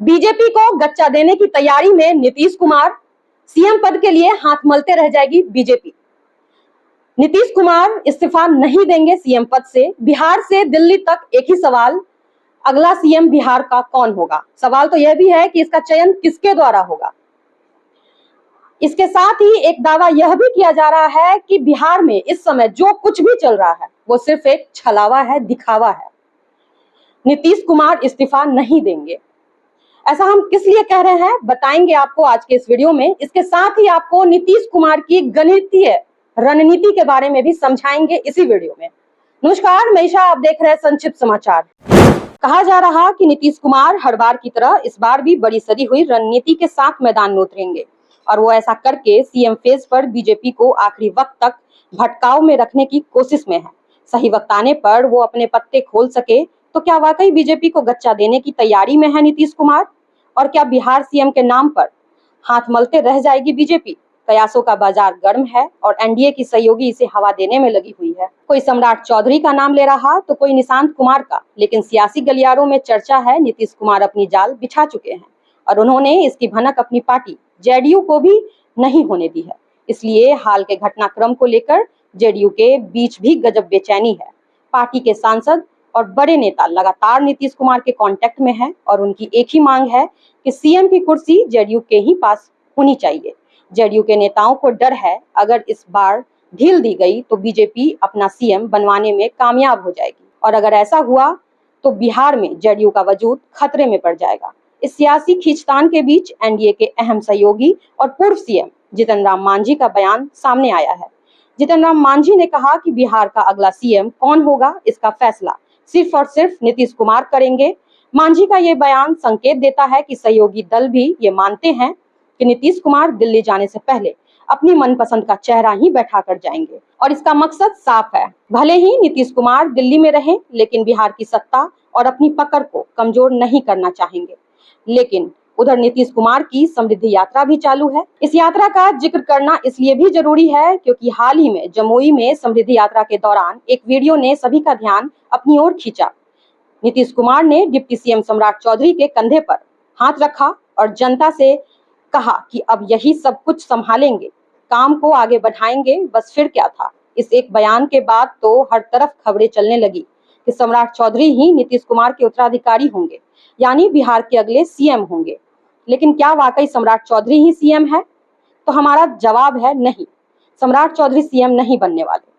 BJP को गच्चा देने की तैयारी में नीतीश कुमार, सीएम पद के लिए हाथ मलते रह जाएगी बीजेपी। नीतीश कुमार इस्तीफा नहीं देंगे सीएम पद से। बिहार से दिल्ली तक एक ही सवाल, अगला सीएम बिहार का कौन होगा। सवाल तो यह भी है कि इसका चयन किसके द्वारा होगा। इसके साथ ही एक दावा यह भी किया जा रहा है कि बिहार में इस समय जो कुछ भी चल रहा है वो सिर्फ एक छलावा है, दिखावा है। नीतीश कुमार इस्तीफा नहीं देंगे। ऐसा हम किस लिए कह रहे हैं बताएंगे आपको आज के इस वीडियो में। इसके साथ ही आपको नीतीश कुमार की गणितीय रणनीति के बारे में भी समझाएंगे इसी वीडियो में। नमस्कार, मैं ईशा, आप देख रहे हैं संक्षिप्त समाचार। कहा जा रहा कि नीतीश कुमार हर बार की तरह इस बार भी बड़ी सदी हुई रणनीति के साथ मैदान में उतरेंगे और वो ऐसा करके सीएम फेज पर बीजेपी को आखिरी वक्त तक भटकाव में रखने की कोशिश में है। सही वक्त आने पर वो अपने पत्ते खोल सके तो क्या वाकई बीजेपी को गच्चा देने की तैयारी में है नीतीश कुमार? और क्या बिहार सीएम के नाम पर हाथ मलते रह जाएगी बीजेपी? कयासों का बाजार गर्म है और एनडीए की सहयोगी इसे हवा देने में लगी हुई है। कोई सम्राट चौधरी का नाम ले रहा तो कोई निशांत कुमार का, लेकिन सियासी गलियारों में चर्चा है नीतीश कुमार अपनी जाल बिछा चुके हैं और उन्होंने इसकी भनक अपनी पार्टी जेडीयू को भी नहीं होने दी है। इसलिए हाल के घटनाक्रम को लेकर जेडीयू के बीच भी गजब बेचैनी है। पार्टी के सांसद और बड़े नेता लगातार नीतीश कुमार के कांटेक्ट में है और उनकी एक ही मांग है कि सीएम की कुर्सी जेडीयू के ही पास होनी चाहिए। जेडीयू के नेताओं को डर है अगर इस बार ढील दी गई तो बीजेपी अपना सीएम बनवाने में कामयाब हो जाएगी और अगर ऐसा हुआ तो बिहार में जेडीयू का वजूद खतरे में पड़ जाएगा। इस सियासी खींचतान के बीच एनडीए के अहम सहयोगी और पूर्व सीएम जीतन राम मांझी का बयान सामने आया है। जीतन राम मांझी ने कहा कि बिहार का अगला सीएम कौन होगा इसका फैसला सिर्फ और सिर्फ नीतीश कुमार करेंगे। मांझी का ये बयान संकेत देता है कि सहयोगी दल भी ये मानते हैं कि नीतीश कुमार दिल्ली जाने से पहले अपनी मनपसंद का चेहरा ही बैठा कर जाएंगे और इसका मकसद साफ है। भले ही नीतीश कुमार दिल्ली में रहें, लेकिन बिहार की सत्ता और अपनी पकड़ को कमजोर नहीं करना चाहेंगे। लेकिन उधर नीतीश कुमार की समृद्धि यात्रा भी चालू है। इस यात्रा का जिक्र करना इसलिए भी जरूरी है क्योंकि हाल ही में जमुई में समृद्धि यात्रा के दौरान एक वीडियो ने सभी का ध्यान अपनी ओर खींचा। नीतीश कुमार ने डिप्टी सीएम सम्राट चौधरी के कंधे पर हाथ रखा और जनता से कहा कि अब यही सब कुछ संभालेंगे, काम को आगे बढ़ाएंगे, बस फिर क्या था। इस एक बयान के बाद तो हर तरफ खबरें चलने लगी कि सम्राट चौधरी ही नीतीश कुमार के उत्तराधिकारी होंगे, यानी बिहार के अगले सीएम होंगे। लेकिन क्या वाकई सम्राट चौधरी ही सीएम है? तो हमारा जवाब है नहीं, सम्राट चौधरी सीएम नहीं बनने वाले।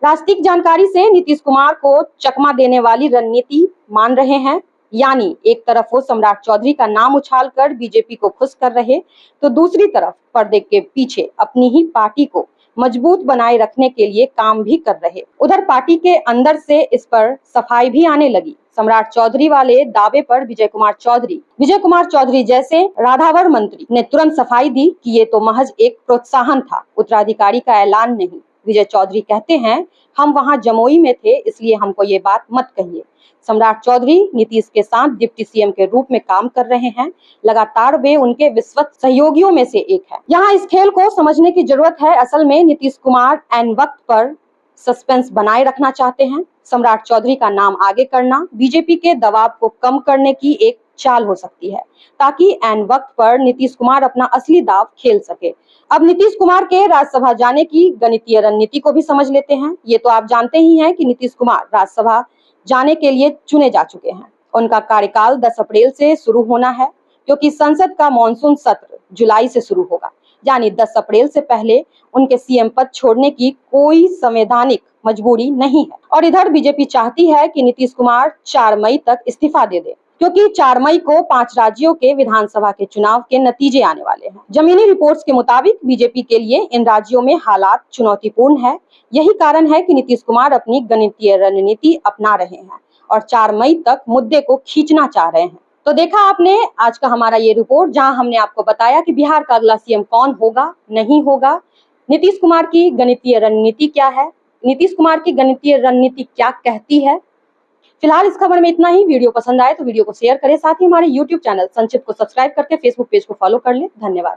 राजनीतिक जानकारी से नीतीश कुमार को चकमा देने वाली रणनीति मान रहे हैं, यानी एक तरफ वो सम्राट चौधरी का नाम उछालकर बीजेपी को खुश कर रहे तो दूसरी तरफ पर्दे के पीछे अपनी ही पार्टी को मजबूत बनाए रखने के लिए काम भी कर रहे। उधर पार्टी के अंदर से इस पर सफाई भी आने लगी। सम्राट चौधरी वाले दावे पर विजय कुमार चौधरी जैसे राधावर मंत्री ने तुरंत सफाई दी कि ये तो महज एक प्रोत्साहन था, उत्तराधिकारी का ऐलान नहीं। विजय चौधरी कहते हैं, हम वहां जमुई में थे इसलिए हमको ये बात मत कहिए। सम्राट चौधरी नीतीश के साथ डिप्टी सीएम के रूप में काम कर रहे हैं। लगातार वे उनके विश्वस्त सहयोगियों में से एक है। यहाँ इस खेल को समझने की जरूरत है। असल में नीतीश कुमार एन वक्त पर सस्पेंस बनाए रखना चाहते हैं। सम्राट चौधरी का नाम आगे करना बीजेपी के दबाव को कम करने की एक चाल हो सकती है ताकि एन वक्त पर नीतीश कुमार अपना असली दाव खेल सके। अब नीतीश कुमार के राज्यसभा जाने की गणितीय रणनीति को भी समझ लेते हैं। ये तो आप जानते ही हैं कि नीतीश कुमार राज्यसभा जाने के लिए चुने जा चुके हैं। उनका कार्यकाल 10 अप्रैल से शुरू होना है क्योंकि संसद का मॉनसून सत्र जुलाई से शुरू होगा, यानी 10 अप्रैल से पहले उनके सीएम पद छोड़ने की कोई संवैधानिक मजबूरी नहीं है। और इधर बीजेपी चाहती है कि नीतीश कुमार 4 मई तक इस्तीफा दे दे क्योंकि 4 मई को 5 राज्यों के विधानसभा के चुनाव के नतीजे आने वाले हैं। जमीनी रिपोर्ट्स के मुताबिक बीजेपी के लिए इन राज्यों में हालात चुनौतीपूर्ण है। यही कारण है कि नीतीश कुमार अपनी गणितीय रणनीति अपना रहे हैं और 4 मई तक मुद्दे को खींचना चाह रहे हैं। तो देखा आपने आज का हमारा ये रिपोर्ट, जहां हमने आपको बताया कि बिहार का अगला सीएम कौन होगा, नहीं होगा, नीतीश कुमार की गणितीय रणनीति क्या है, नीतीश कुमार की गणितीय रणनीति क्या कहती है। फिलहाल इस खबर में इतना ही। वीडियो पसंद आए तो वीडियो को शेयर करें, साथ ही हमारे यूट्यूब चैनल संक्षिप्त को सब्सक्राइब करके फेसबुक पेज को फॉलो कर ले। धन्यवाद।